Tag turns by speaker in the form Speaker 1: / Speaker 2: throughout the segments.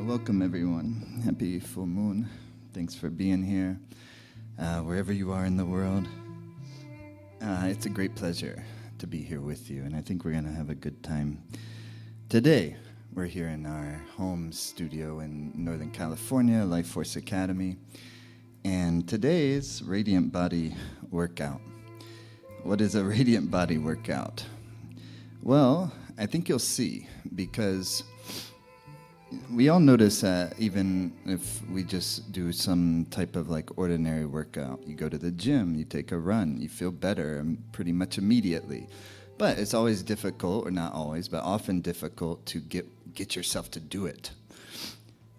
Speaker 1: Welcome everyone. Happy full moon. Thanks for being here, wherever you are in the world. It's a great pleasure to be here with you, and I think we're going to have a good time. Today, we're here in our home studio in Northern California, Life Force Academy, and today's Radiant Body Workout. What is a Radiant Body Workout? Well, I think you'll see, because we all notice that even if we just do some type of like ordinary workout, you go to the gym, you take a run, you feel better pretty much immediately. But it's always difficult, or not always, but often difficult to get yourself to do it.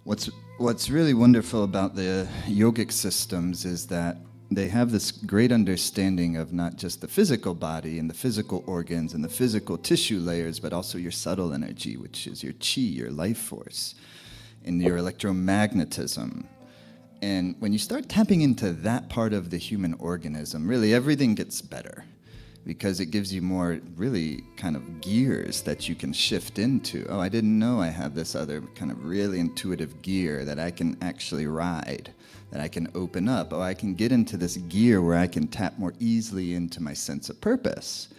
Speaker 1: What's really wonderful about the yogic systems is that they have this great understanding of not just the physical body and the physical organs and the physical tissue layers, but also your subtle energy, which is your chi, your life force, and your electromagnetism. And when you start tapping into that part of the human organism, really everything gets better, because it gives you more really kind of gears that you can shift into. Oh, I didn't know I have this other kind of really intuitive gear that I can actually ride, that I can open up. Oh, I can get into this gear where I can tap more easily into my sense of purpose.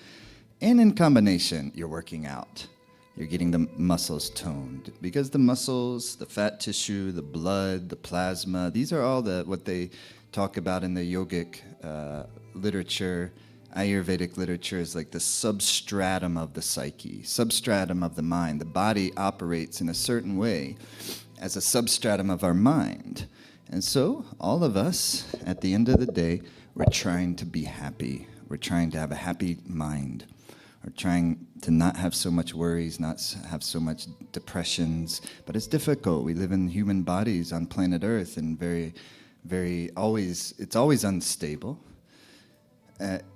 Speaker 1: And in combination, you're working out. You're getting the muscles toned, because the muscles, the fat tissue, the blood, the plasma, these are all what they talk about in the yogic literature. Ayurvedic literature is like the substratum of the psyche, substratum of the mind. The body operates in a certain way as a substratum of our mind. And so all of us, at the end of the day, we're trying to be happy. We're trying to have a happy mind. We're trying to not have so much worries, not have so much depressions. But it's difficult. We live in human bodies on planet Earth, and it's always unstable.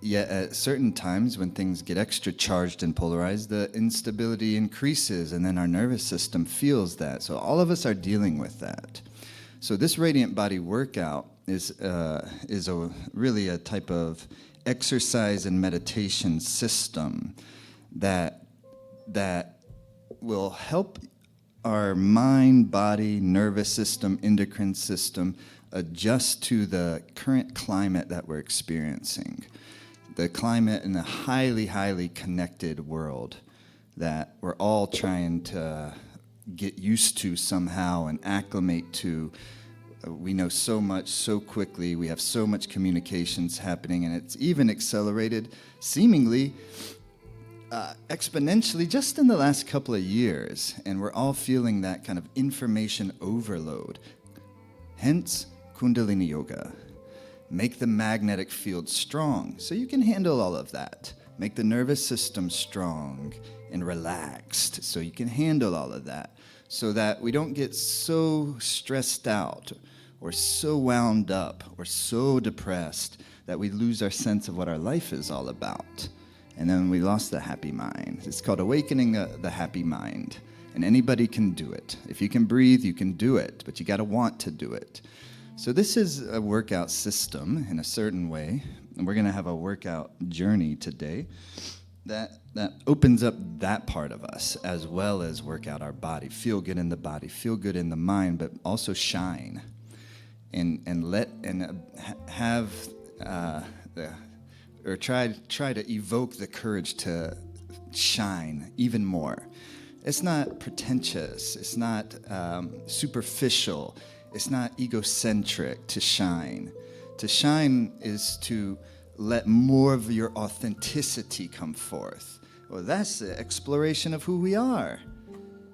Speaker 1: Yet at certain times when things get extra charged and polarized, the instability increases, and then our nervous system feels that. So all of us are dealing with that. So this Radiant Body Workout is really a type of exercise and meditation system that will help our mind, body, nervous system, endocrine system adjust to the current climate that we're experiencing. The climate in a highly, highly connected world that we're all trying to get used to somehow and acclimate to. We know so much so quickly. We have so much communications happening, and it's even accelerated seemingly exponentially just in the last couple of years. And we're all feeling that kind of information overload. Hence, Kundalini Yoga. Make the magnetic field strong so you can handle all of that. Make the nervous system strong and relaxed so you can handle all of that, so that we don't get so stressed out or so wound up or so depressed that we lose our sense of what our life is all about. And then we lost the happy mind. It's called awakening the happy mind. And anybody can do it. If you can breathe, you can do it, but you got to want to do it. So this is a workout system in a certain way, and we're going to have a workout journey today that opens up that part of us, as well as work out our body, feel good in the body, feel good in the mind, but also shine, try to evoke the courage to shine even more. It's not pretentious. It's not superficial. It's not egocentric to shine. To shine is to let more of your authenticity come forth. Well, that's the exploration of who we are.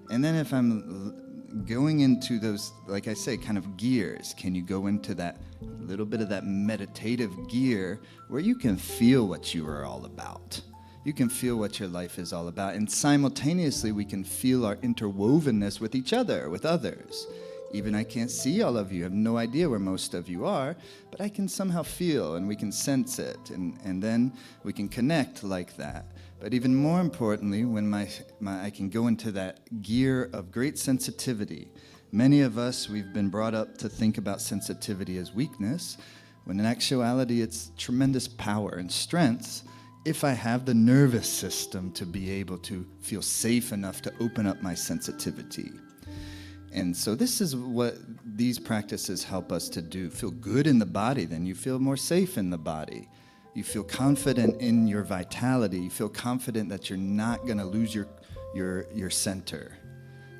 Speaker 1: And then if I'm going into those, like I say, kind of gears, can you go into that little bit of that meditative gear where you can feel what you are all about? You can feel what your life is all about. And simultaneously, we can feel our interwovenness with each other, with others. Even I can't see all of you, I have no idea where most of you are, but I can somehow feel, and we can sense it, and then we can connect like that. But even more importantly, when I can go into that gear of great sensitivity. Many of us, we've been brought up to think about sensitivity as weakness, when in actuality it's tremendous power and strength if I have the nervous system to be able to feel safe enough to open up my sensitivity. And so this is what these practices help us to do. Feel good in the body, then you feel more safe in the body. You feel confident in your vitality. You feel confident that you're not going to lose your center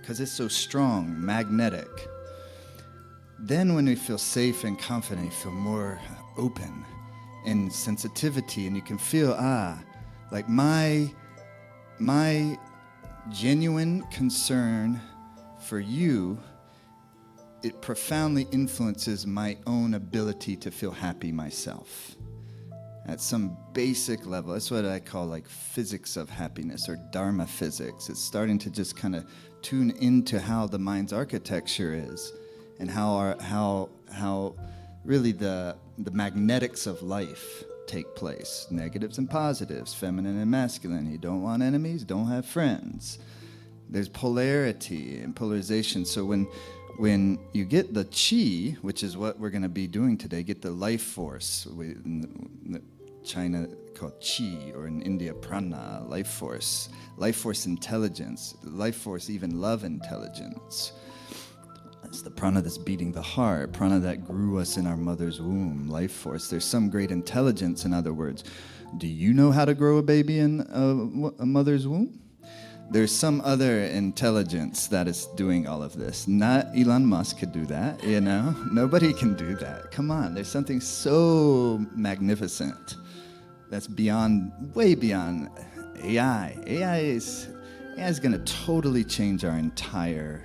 Speaker 1: because it's so strong, magnetic. Then when we feel safe and confident, you feel more open and sensitivity, and you can feel, like my genuine concern for you, it profoundly influences my own ability to feel happy myself. At some basic level, that's what I call like physics of happiness or Dharma physics. It's starting to just kind of tune into how the mind's architecture is and how really the magnetics of life take place. Negatives and positives, feminine and masculine. You don't want enemies, don't have friends. There's polarity and polarization. So when you get the chi, which is what we're going to be doing today, get the life force, in China called chi, or in India prana, life force intelligence, life force, even love intelligence. That's the prana that's beating the heart, prana that grew us in our mother's womb, life force. There's some great intelligence, in other words. Do you know how to grow a baby in a mother's womb? There's some other intelligence that is doing all of this. Not Elon Musk could do that, you know? Nobody can do that. Come on, there's something so magnificent that's way beyond AI. AI is going to totally change our entire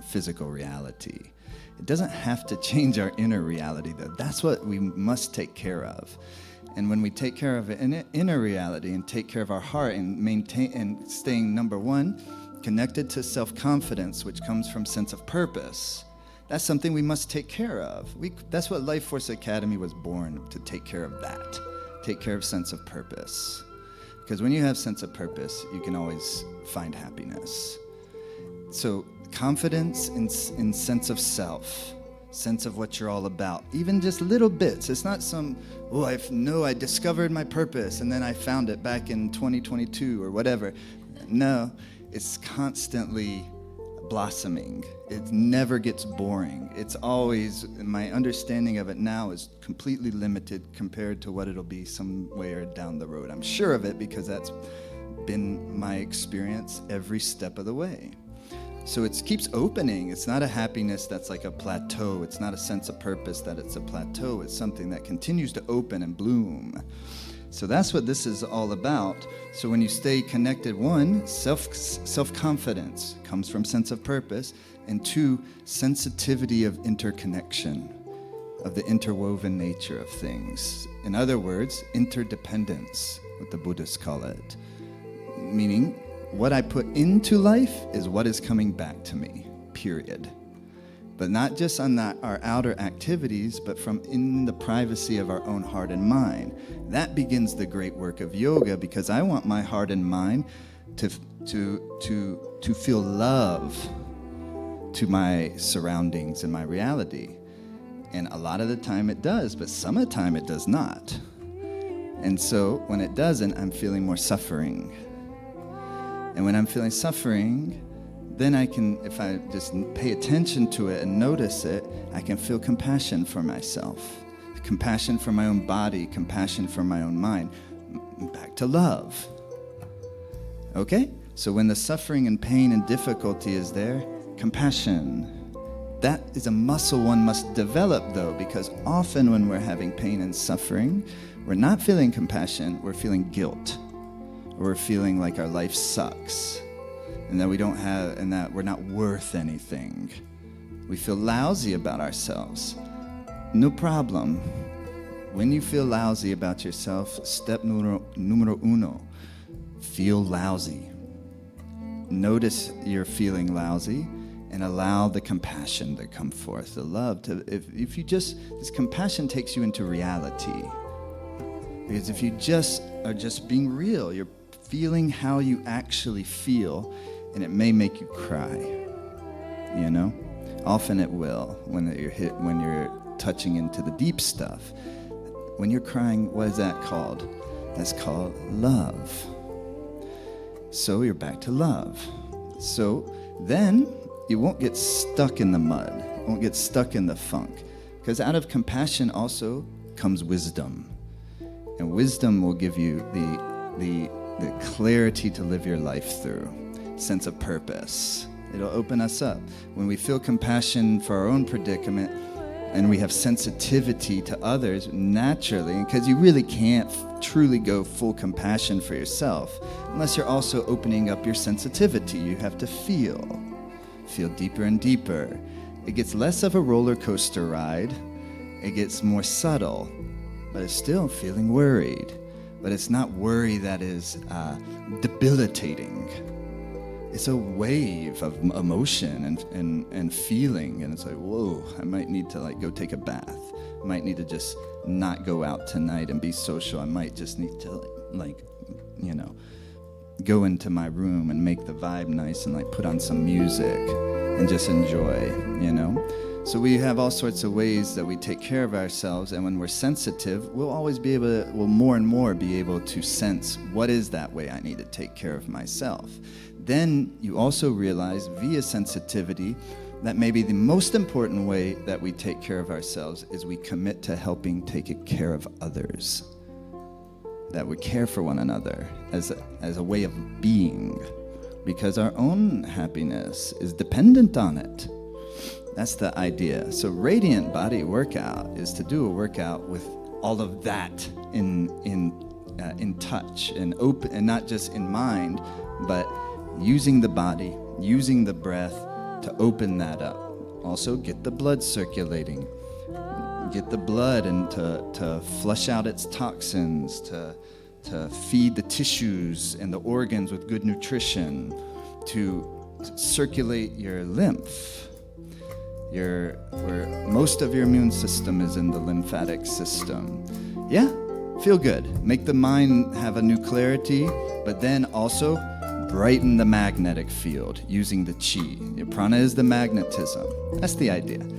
Speaker 1: physical reality. It doesn't have to change our inner reality, though. That's what we must take care of. And when we take care of an inner reality and take care of our heart and maintain and staying, number one, connected to self-confidence, which comes from sense of purpose, that's something we must take care of. That's what Life Force Academy was born, to take care of that. Take care of sense of purpose. Because when you have sense of purpose, you can always find happiness. So confidence in sense of self, sense of what you're all about, even just little bits. It's not some, I discovered my purpose and then I found it back in 2022 or whatever. No, it's constantly blossoming. It never gets boring. It's always, my understanding of it now is completely limited compared to what it'll be somewhere down the road. I'm sure of it because that's been my experience every step of the way. So it keeps opening. It's not a happiness that's like a plateau. It's not a sense of purpose that it's a plateau. It's something that continues to open and bloom. So that's what this is all about. So when you stay connected, one, self-confidence comes from sense of purpose, and two, sensitivity of interconnection, of the interwoven nature of things. In other words, interdependence, what the Buddhists call it. Meaning, what I put into life is what is coming back to me, period. But not just on our outer activities, but from in the privacy of our own heart and mind. That begins the great work of yoga, because I want my heart and mind to feel love to my surroundings and my reality. And a lot of the time it does, but some of the time it does not. And so when it doesn't, I'm feeling more suffering. And when I'm feeling suffering, then I can, if I just pay attention to it and notice it, I can feel compassion for myself, compassion for my own body, compassion for my own mind, back to love. Okay? So when the suffering and pain and difficulty is there, compassion. That is a muscle one must develop, though, because often when we're having pain and suffering, we're not feeling compassion, we're feeling guilt. We're feeling like our life sucks and that that we're not worth anything. We feel lousy about ourselves. No problem. When you feel lousy about yourself, step numero uno, feel lousy. Notice you're feeling lousy and allow the compassion to come forth, the love to, if you just, this compassion takes you into reality. Because if you just are just being real, you're feeling how you actually feel, and it may make you cry, you know? Often it will, when you're touching into the deep stuff. When you're crying, what is that called? That's called love. So you're back to love. So then, you won't get stuck in the mud, you won't get stuck in the funk. Because out of compassion also comes wisdom. And wisdom will give you the clarity to live your life through, sense of purpose. It'll open us up. When we feel compassion for our own predicament and we have sensitivity to others naturally, because you really can't truly go full compassion for yourself unless you're also opening up your sensitivity. You have to feel deeper and deeper. It gets less of a roller coaster ride. It gets more subtle, but it's still feeling worried. But it's not worry that is debilitating. It's a wave of emotion and feeling, and it's like, whoa, I might need to like go take a bath. I might need to just not go out tonight and be social. I might just need to go into my room and make the vibe nice and like put on some music and just enjoy, So we have all sorts of ways that we take care of ourselves, and when we're sensitive, we'll more and more be able to sense what is that way I need to take care of myself. Then you also realize via sensitivity that maybe the most important way that we take care of ourselves is we commit to helping take care of others. That we care for one another as a way of being, because our own happiness is dependent on it. That's the idea. So radiant body workout is to do a workout with all of that in touch and open, and not just in mind, but using the body, using the breath to open that up. Also get the blood circulating. Get the blood and to flush out its toxins, to feed the tissues and the organs with good nutrition, to circulate your lymph. Where most of your immune system is in the lymphatic system. Yeah, feel good. Make the mind have a new clarity, but then also brighten the magnetic field using the chi. Your prana is the magnetism. That's the idea.